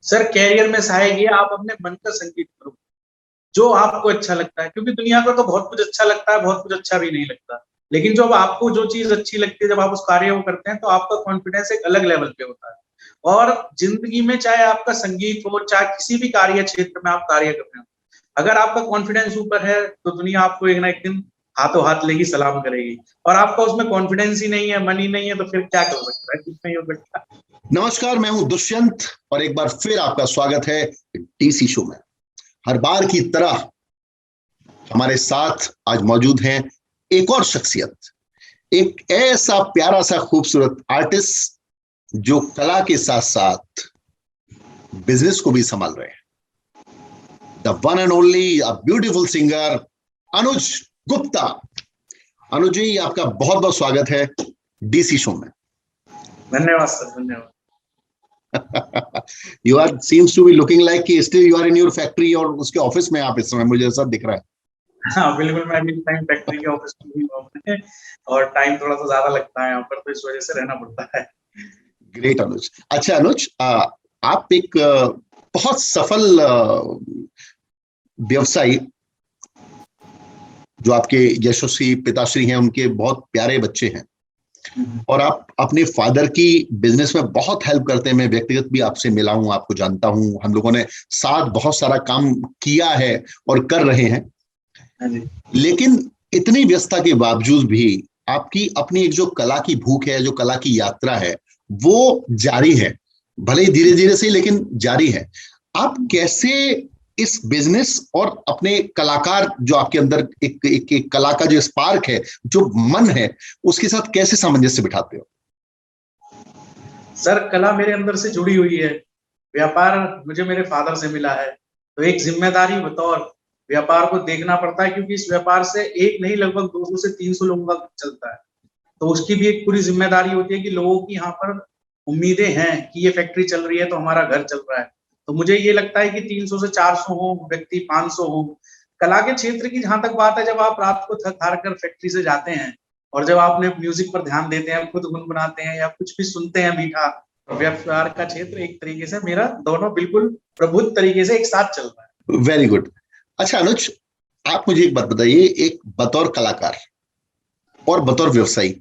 Sir career में सहायक ये आप अपने मन का संगीत करो, जो आपको अच्छा लगता है, क्योंकि दुनिया को तो बहुत कुछ अच्छा लगता है, बहुत कुछ अच्छा भी नहीं लगता। लेकिन जब आपको जो चीज अच्छी लगती है, जब आप उस कार्य को करते हैं, तो आपका कॉन्फिडेंस एक अलग लेवल पे होता है। और जिंदगी में चाहे आपका संगीत हो, चाहे किसी भी कार्य क्षेत्र में आप कार्य कर रहे हो, अगर आपका कॉन्फिडेंस ऊपर है तो दुनिया आपको एक ना एक दिन हाथों हाथ लेगी, सलाम करेगी। और आपका उसमें कॉन्फिडेंस ही नहीं है, मन ही नहीं है, तो फिर क्या कर सकता है? कुछ नहीं हो सकता। नमस्कार, मैं हूं दुष्यंत और एक बार फिर आपका स्वागत है डीसी शो में। हर बार की तरह हमारे साथ आज मौजूद हैं एक और शख्सियत, एक ऐसा प्यारा सा खूबसूरत आर्टिस्ट जो कला के साथ साथ बिजनेस को भी संभाल रहे हैं। The one and only a beautiful singer Anuj Gupta. Anuj ji, आपका बहुत बहुत स्वागत है डीसी शो में। धन्यवाद सर, धन्यवाद। You are seems to be looking like still you are in your factory और उसके ऑफिस में आप इस समय मुझे ऐसा दिख रहा है। हाँ बिल्कुल, मैं अभी टाइम फैक्ट्री के ऑफिस में हूँ और टाइम थोड़ा सा ज्यादा लगता है यहाँ पर, तो इस वजह से रहना पड़ता है। ग्रेट अनुज। अच्छा अनुज, आप एक बहुत सफल व्यवसायी, जो आपके यशस्वी पिताश्री हैं, उनके बहुत प्यारे बच्चे हैं और आप अपने फादर की बिजनेस में बहुत हेल्प करते हैं। मैं व्यक्तिगत भी आपसे मिला हूं, आपको जानता हूं, हम लोगों ने साथ बहुत सारा काम किया है और कर रहे हैं। लेकिन इतनी व्यस्तता के बावजूद भी आपकी अपनी एक जो कला की भूख है, जो कला की यात्रा है, वो जारी है। भले ही धीरे धीरे से, लेकिन जारी है। आप कैसे इस बिजनेस और अपने कलाकार, जो आपके अंदर एक कला का जो स्पार्क है, जो मन है, उसके साथ कैसे सामंजस्य बिठाते हो? सर कला मेरे अंदर से जुड़ी हुई है, व्यापार मुझे मेरे फादर से मिला है, तो एक जिम्मेदारी बतौर व्यापार को देखना पड़ता है, क्योंकि इस व्यापार से एक नहीं लगभग 200 से 300 लोगों का चलता है। तो उसकी भी एक पूरी जिम्मेदारी होती है कि लोगों की यहाँ पर उम्मीदें हैं कि ये फैक्ट्री चल रही है तो हमारा घर चल रहा है। तो मुझे ये लगता है कि 300 से 400 हो व्यक्ति, 500 हो। कला के क्षेत्र की जहां तक बात है, जब आप रात को थक हार कर फैक्ट्री से जाते हैं और जब आपने म्यूजिक पर ध्यान देते हैं, खुद गुनगुनाते हैं या कुछ भी सुनते हैं मीठा, व्यापार का क्षेत्र एक तरीके से मेरा दोनों बिल्कुल प्रबुद्ध तरीके से एक साथ चल रहा है। Very good. अच्छा अनुज, आप मुझे एक बात बताइए, एक बतौर कलाकार और बतौर व्यवसायी,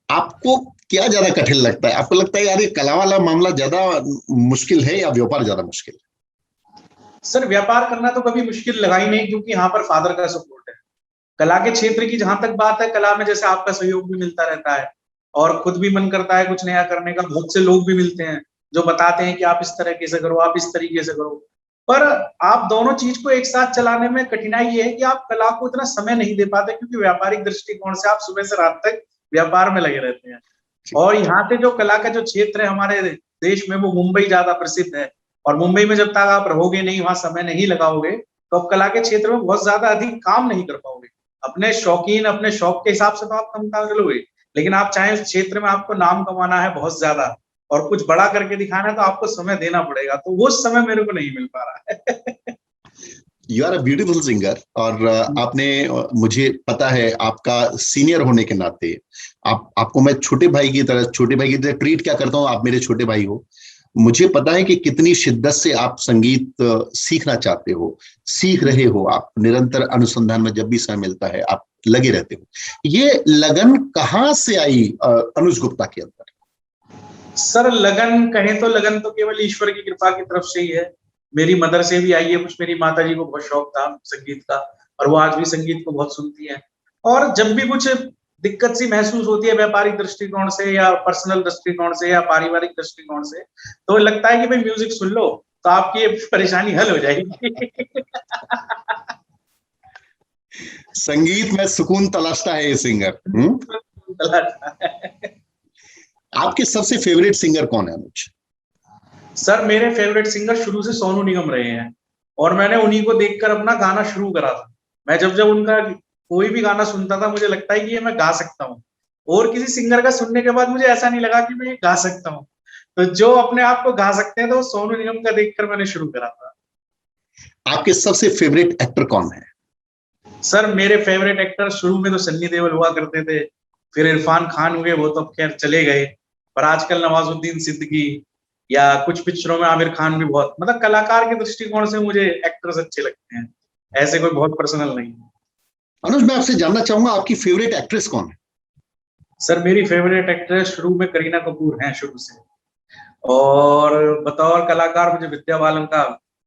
आपको क्या ज्यादा कठिन लगता है? आपको लगता है यार ये कला वाला मामला ज्यादा मुश्किल है या व्यापार ज्यादा मुश्किल है? सर व्यापार करना तो कभी मुश्किल लगा ही नहीं, क्योंकि यहाँ पर फादर का सपोर्ट है। कला के क्षेत्र की जहां तक बात है, कला में जैसे आपका सहयोग भी मिलता रहता है और खुद भी मन करता है कुछ नया करने का। बहुत से लोग भी मिलते हैं जो बताते हैं कि आप इस तरह से करो, आप इस तरीके से करो। पर आप दोनों चीज को एक साथ चलाने में कठिनाई ये है कि आप कला को इतना समय नहीं दे पाते, क्योंकि व्यापारिक दृष्टिकोण से आप सुबह से रात तक व्यापार में लगे रहते हैं। और यहाँ पे जो कला का जो क्षेत्र है हमारे देश में, वो मुंबई ज्यादा प्रसिद्ध है। और मुंबई में जब तक आप रहोगे नहीं, वहां समय नहीं लगाओगे, तो आप कला के क्षेत्र में बहुत ज्यादा अधिक काम नहीं कर पाओगे। अपने शौकीन, अपने शौक के हिसाब से तो आप कम काम करोगे, लेकिन आप चाहे उस क्षेत्र में आपको नाम कमाना है बहुत ज्यादा और कुछ बड़ा करके दिखाना है, तो आपको समय देना पड़ेगा। तो वो समय मेरे को नहीं मिल पा रहा है। You are a beautiful singer और आपने, मुझे पता है आपका सीनियर होने के नाते, आपको मैं छोटे भाई की तरह ट्रीट क्या करता हूँ। आप मेरे छोटे भाई हो। मुझे पता है कि कितनी शिद्दत से आप संगीत सीखना चाहते हो, सीख रहे हो। आप निरंतर अनुसंधान में जब भी समय मिलता है आप लगे रहते हो। ये लगन कहाँ से आई अनुज गुप्ता के अंदर? सर लगन कहें तो लगन तो केवल ईश्वर की कृपा की तरफ से ही है। मेरी मदर से भी आई है कुछ। मेरी माता जी को बहुत शौक था संगीत का और वो आज भी संगीत को बहुत सुनती है। और जब भी कुछ दिक्कत सी महसूस होती है व्यापारिक दृष्टिकोण से या पर्सनल दृष्टिकोण से या पारिवारिक दृष्टिकोण से, तो लगता है कि भाई म्यूजिक सुन लो तो आपकी ये परेशानी हल हो जाएगी। संगीत में सुकून तलाशता है ये सिंगर। आपके सबसे फेवरेट सिंगर कौन है अनुज? सर मेरे फेवरेट सिंगर शुरू से सोनू निगम रहे हैं और मैंने उन्हीं को देखकर अपना गाना शुरू करा था। मैं जब जब उनका कोई भी गाना सुनता था, मुझे लगता है कि ये मैं गा सकता हूँ। और किसी सिंगर का सुनने के बाद मुझे ऐसा नहीं लगा कि मैं ये गा सकता हूँ। तो जो अपने आप को गा सकते हैं, तो सोनू निगम का देखकर मैंने शुरू करा था। आपके सबसे फेवरेट एक्टर कौन है? सर मेरे फेवरेट एक्टर शुरू में तो सन्नी देओल हुआ करते थे, फिर इरफान खान हुए, वो तो खैर चले गए। पर आजकल नवाजुद्दीन सिद्दीकी, या कुछ पिक्चरों में आमिर खान भी बहुत, मतलब कलाकार के दृष्टिकोण से मुझे एक्टर्स अच्छे लगते हैं, ऐसे कोई बहुत पर्सनल नहीं। अनुज, मैं आपसे जानना चाहूंगा आपकी फेवरेट एक्ट्रेस कौन है? सर मेरी फेवरेट एक्ट्रेस शुरू में करीना कपूर हैं शुरू से, और बतौर कलाकार मुझे विद्या बालन का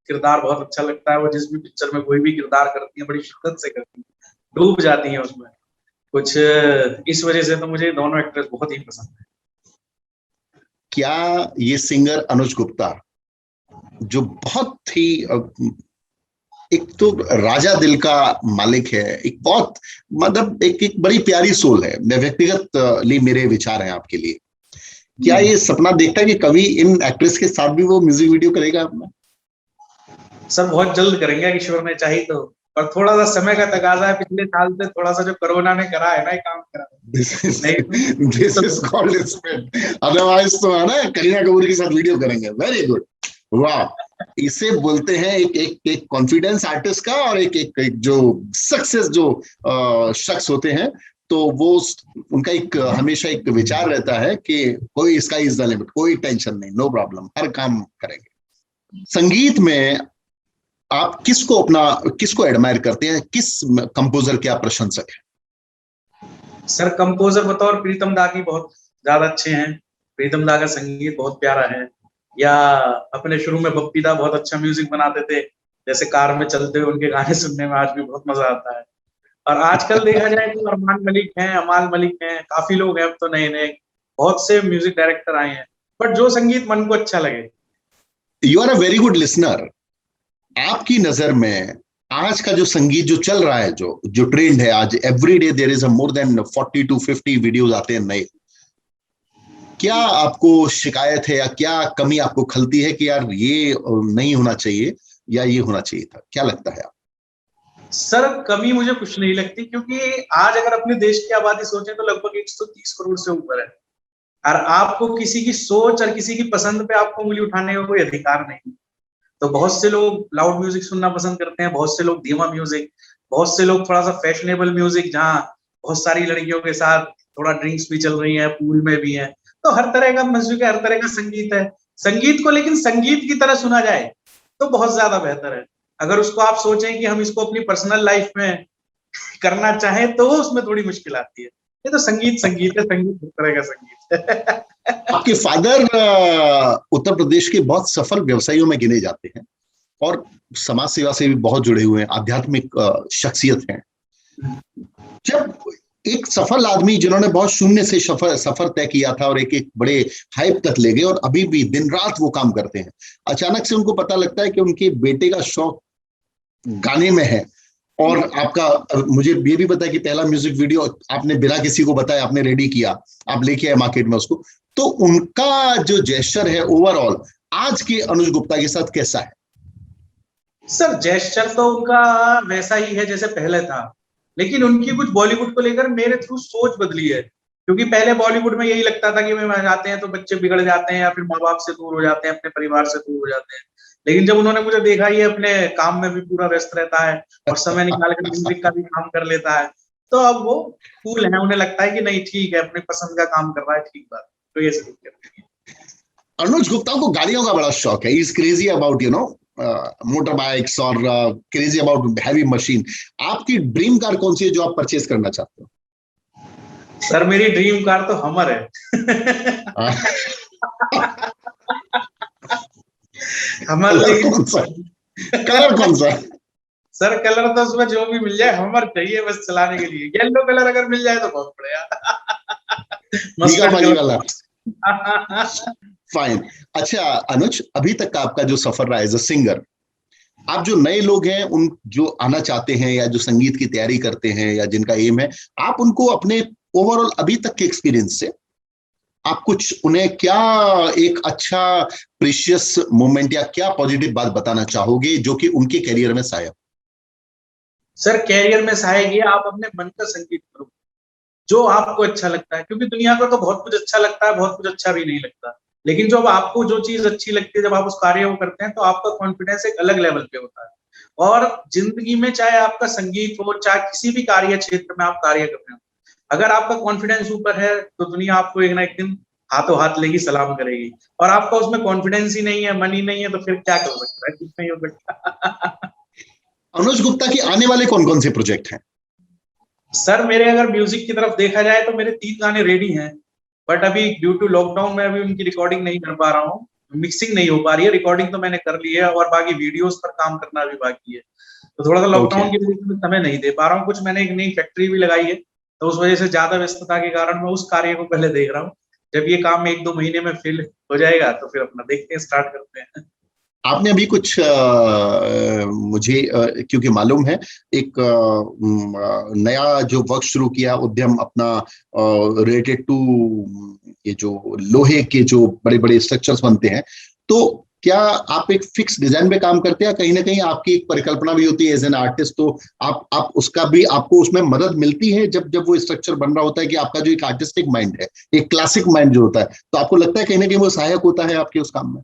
किरदार बहुत अच्छा लगता है। वो जिस भी पिक्चर में कोई भी किरदार करती है बड़ी शिद्दत से करती है, डूब जाती है उसमें कुछ, इस वजह से तो मुझे दोनों एक्ट्रेस बहुत ही पसंद है। क्या ये सिंगर अनुज गुप्ता, जो बहुत ही एक तो राजा दिल का मालिक है, एक बहुत मतलब एक बड़ी प्यारी सोल है, मैं व्यक्तिगत ली मेरे विचार हैं आपके लिए, क्या ये सपना देखता है कि कभी इन एक्ट्रेस के साथ भी वो म्यूजिक वीडियो करेगा अपना? सर बहुत जल्द करेंगे ईश्वर ने चाहिए तो, पर थोड़ा सा समय का तकाजा है। पिछले साल से थोड़ा सा जो कोरोना ने करा है ना ये काम करा this is called respect, otherwise तो है ना करीना कपूर के साथ वीडियो करेंगे। वेरी गुड, वाह। इसे बोलते हैं एक कॉन्फिडेंस आर्टिस्ट का, और एक जो सक्सेस जो शख्स होते हैं, तो वो उनका एक हमेशा एक विचार रहता है कि कोई स्काई इज द लिमिट, कोई टेंशन नहीं, नो प्रॉब्लम, हर काम करेंगे। संगीत में आप किसको एडमायर करते हैं, किस कंपोजर के आप प्रशंसक हैं? सर कंपोजर बतौर प्रीतम दा की बहुत ज्यादा अच्छे हैं, प्रीतम दा का संगीत बहुत प्यारा है। या अपने शुरू में बप्पी दा बहुत अच्छा म्यूजिक बनाते थे, जैसे कार में चलते हुए उनके गाने सुनने में आज भी बहुत मजा आता है। और आजकल देखा जाए तो अरमान मलिक हैं, अमाल मलिक हैं, काफी लोग हैं अब तो, नए नए बहुत से म्यूजिक डायरेक्टर आए हैं, बट जो संगीत मन को अच्छा लगे। You are a very good listener. आपकी नजर में आज का जो संगीत जो चल रहा है, जो जो ट्रेंड है आज, every day there is a more than 40 to 50 videos आते हैं नए, क्या आपको शिकायत है या क्या कमी आपको खलती है कि यार ये नहीं होना चाहिए या ये होना चाहिए था? क्या लगता है आप? सर कमी मुझे कुछ नहीं लगती, क्योंकि आज अगर अपने देश की आबादी सोचें तो लगभग 130 करोड़ से ऊपर है, और आपको किसी की सोच और किसी की पसंद पे आपको उंगली उठाने का कोई अधिकार नहीं। तो बहुत से लोग लाउड म्यूजिक सुनना पसंद करते हैं, बहुत से लोग धीमा म्यूजिक, बहुत से लोग थोड़ा सा फैशनेबल म्यूजिक जहाँ बहुत सारी लड़कियों के साथ थोड़ा ड्रिंक्स भी चल रही है, पूल में भी है। तो हर तरह का म्यूजिक है, हर तरह का संगीत है। संगीत को लेकिन संगीत की तरह सुना जाए तो बहुत ज्यादा बेहतर है। अगर उसको आप सोचें कि हम इसको अपनी पर्सनल लाइफ में करना चाहें तो उसमें थोड़ी मुश्किल आती है। ये तो संगीत संगीत है, संगीत हर तरह का संगीत है। आपके फादर उत्तर प्रदेश के बहुत सफल व्यवसायियों में गिने जाते हैं, और समाज सेवा से भी बहुत जुड़े हुए हैं, आध्यात्मिक शख्सियत हैं। जब एक सफल आदमी जिन्होंने बहुत शून्य से सफर तय किया था और एक बड़े हाइप तक ले गए, और अभी भी दिन रात वो काम करते हैं, अचानक से उनको पता लगता है कि उनके बेटे का शौक गाने में है, और आपका मुझे ये भी पता है कि पहला म्यूजिक वीडियो आपने बिना किसी को बताए आपने रेडी किया, आप लेके आए मार्केट में उसको, तो उनका जो जेस्चर है ओवरऑल आज के अनुज गुप्ता के साथ कैसा है? सर जेस्चर तो उनका वैसा ही है जैसे पहले था, लेकिन उनकी कुछ बॉलीवुड को लेकर मेरे थ्रू सोच बदली है। क्योंकि पहले बॉलीवुड में यही लगता था कि वे जाते हैं तो बच्चे बिगड़ जाते हैं या फिर माँ बाप से दूर हो जाते हैं, अपने परिवार से दूर हो जाते हैं। लेकिन जब उन्होंने मुझे देखा ये अपने काम में भी पूरा व्यस्त रहता है और समय निकाल कर म्यूजिक का भी काम कर लेता है, तो अब वो कूल है, उन्हें लगता है कि नहीं ठीक है, अपनी पसंद का काम कर रहा है, ठीक बात। तो ये सब करते हैं। अनुज गुप्ता को गाड़ियों का बड़ा शौक है, is crazy about motor bikes, और क्रेजी अबाउट हैवी मशीन। आपकी ड्रीम कार कौन सी है जो आप परचेज करना चाहते हो? सर मेरी ड्रीम कार तो हमर है। हमर कलर लेकिन कौन सा? कलर कौन सा? सर कलर तो उसमें जो भी मिल जाए, हमर चाहिए बस चलाने के लिए। येलो कलर अगर मिल जाए तो बहुत बढ़िया। मस्टर्ड पानी वाला। कलर। फाइन। अच्छा अनुज, अभी तक का आपका जो सफर रहा एज अ सिंगर, आप जो नए लोग हैं, उन जो आना चाहते हैं या जो संगीत की तैयारी करते हैं या जिनका एम है, आप उनको अपने ओवरऑल अभी तक के एक्सपीरियंस से आप कुछ उन्हें क्या एक अच्छा प्रीशियस मोमेंट या क्या पॉजिटिव बात बताना चाहोगे जो कि उनके करियर में सहायक? सर कैरियर में सहायक ये, आप अपने मन का संगीत करो जो आपको अच्छा लगता है, क्योंकि दुनिया को तो बहुत कुछ अच्छा लगता है, बहुत कुछ अच्छा भी नहीं लगता। लेकिन जब आपको जो चीज अच्छी लगती है, जब आप उस कार्य को करते हैं तो आपका कॉन्फिडेंस एक अलग लेवल पे होता है। और जिंदगी में चाहे आपका संगीत हो, चाहे किसी भी कार्य क्षेत्र में आप कार्य कर रहे हो, अगर आपका कॉन्फिडेंस ऊपर है तो दुनिया आपको एक ना एक दिन हाथों हाथ लेगी, सलाम करेगी। और आपका उसमें कॉन्फिडेंस ही नहीं है, मनी नहीं है, तो फिर क्या कर सकता है, कुछ नहीं हो सकता। अनुज गुप्ता के आने वाले कौन कौन से प्रोजेक्ट हैं? सर मेरे अगर म्यूजिक की तरफ देखा जाए तो मेरे 3 गाने रेडी हैं, बट अभी ड्यू टू लॉकडाउन में अभी उनकी रिकॉर्डिंग नहीं कर पा रहा हूँ, मिक्सिंग नहीं हो पा रही है। रिकॉर्डिंग तो मैंने कर ली है और बाकी वीडियोस पर काम करना भी बाकी है। तो थोड़ा सा ओके। लॉकडाउन की वजह से समय नहीं दे पा रहा हूँ। कुछ मैंने एक नई फैक्ट्री भी लगाई है, तो उस वजह से ज्यादा व्यस्तता के कारण मैं उस कार्य को पहले देख रहा हूँ। जब ये काम 1-2 महीने में फिल हो जाएगा तो फिर अपना देखते हैं, स्टार्ट करते हैं। आपने अभी कुछ मुझे क्योंकि मालूम है एक नया जो वर्क शुरू किया, उद्यम अपना रिलेटेड टू ये जो लोहे के जो बड़े बड़े स्ट्रक्चर्स बनते हैं, तो क्या आप एक फिक्स डिजाइन पे काम करते हैं, कहीं ना कहीं आपकी एक परिकल्पना भी होती है एज एन आर्टिस्ट, तो आप उसका भी आपको उसमें मदद मिलती है जब जब वो स्ट्रक्चर बन रहा होता है, कि आपका जो एक आर्टिस्टिक माइंड है, एक क्लासिक माइंड जो होता है, तो आपको लगता है कहीं ना कहीं वो सहायक होता है आपके उस काम में?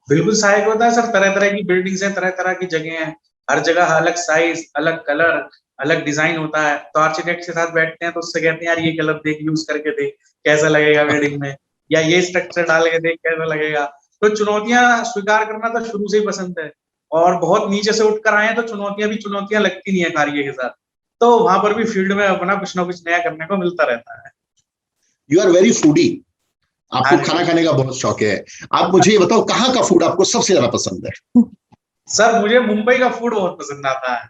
बिल्कुल सहायक होता है सर। तरह तरह की बिल्डिंग्स हैं, तरह तरह की जगह हैं, हर जगह अलग साइज, अलग कलर, अलग डिजाइन होता है। तो आर्किटेक्ट के साथ बैठते हैं तो उससे कहते हैं यार ये कलर देख, यूज करके देख कैसा लगेगा बिल्डिंग में, या ये स्ट्रक्चर डाल के देख कैसा लगेगा। तो चुनौतियां स्वीकार करना तो शुरू से ही पसंद है, और बहुत नीचे से उठकर आए हैं तो चुनौतियां भी चुनौतियां लगती नहीं है कार्य के साथ। तो वहां पर भी फील्ड में अपना कुछ ना कुछ नया करने को मिलता रहता है। यू आर वेरी फूडी, हाँ आपको जी। खाना खाने का बहुत शौक है। आप मुझे ये बताओ, कहाँ का फूड आपको सबसे ज्यादा पसंद है? सर मुझे मुंबई का फूड बहुत पसंद आता है।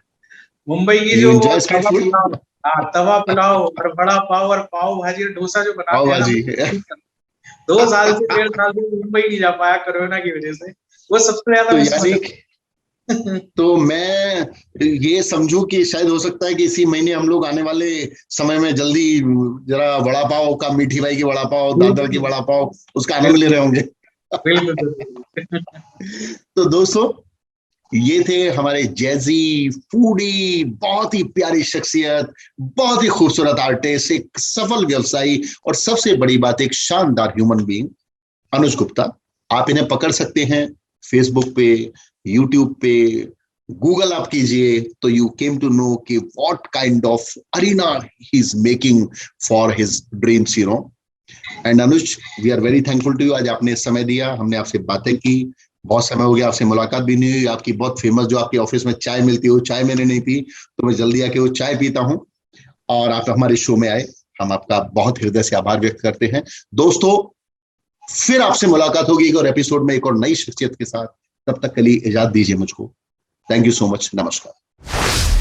मुंबई की यू जो वो एंजॉय स्ट्रीट तवा फूड? पुलाव, हाँ तवा पुलाव और बड़ा पाव और पाव भाजी और डोसा जो पाव बनाते हैं ना, भाजी। 2 साल से 1.5 साल से मुंबई नहीं जा पाया कोरोना की वजह से। वो सबसे ज्यादा तो मिस यानी, करता। तो मैं ये समझू कि शायद हो सकता है कि इसी महीने हम लोग आने वाले समय में जल्दी जरा वड़ा पाव का, मीठी भाई की वड़ा पाव, दादर की बिल्कुल वड़ा पाव, उसका आनंद ले बिल्कुल रहे होंगे। बिल्कुल बिल्कुल। तो दोस्तों, ये थे हमारे जैजी फूडी, बहुत ही प्यारी शख्सियत, बहुत ही खूबसूरत आर्टिस्ट, एक सफल व्यवसायी, और सबसे बड़ी बात एक शानदार ह्यूमन बीइंग, अनुज गुप्ता। आप इन्हें पकड़ सकते हैं फेसबुक पे, यूट्यूब पे, गूगल आप कीजिए तो यू केम टू नो कि what kind of arena he is making for his dreams, you know. And Anuj, we are very thankful to you, आज आपने समय दिया, हमने आपसे बातें की, बहुत समय हो गया आपसे मुलाकात भी नहीं हुई। आपकी बहुत फेमस जो आपके ऑफिस में चाय मिलती है, वो चाय मैंने नहीं पी, तो मैं जल्दी आके वो चाय पीता हूँ। और आप हमारे शो में आए, हम आपका बहुत हृदय से आभार व्यक्त करते हैं। दोस्तों, फिर आपसे मुलाकात होगी एक और एपिसोड में, एक और नई शख्सियत के साथ। तब तक के लिए इजाजत दीजिए मुझको। थैंक यू सो मच, नमस्कार।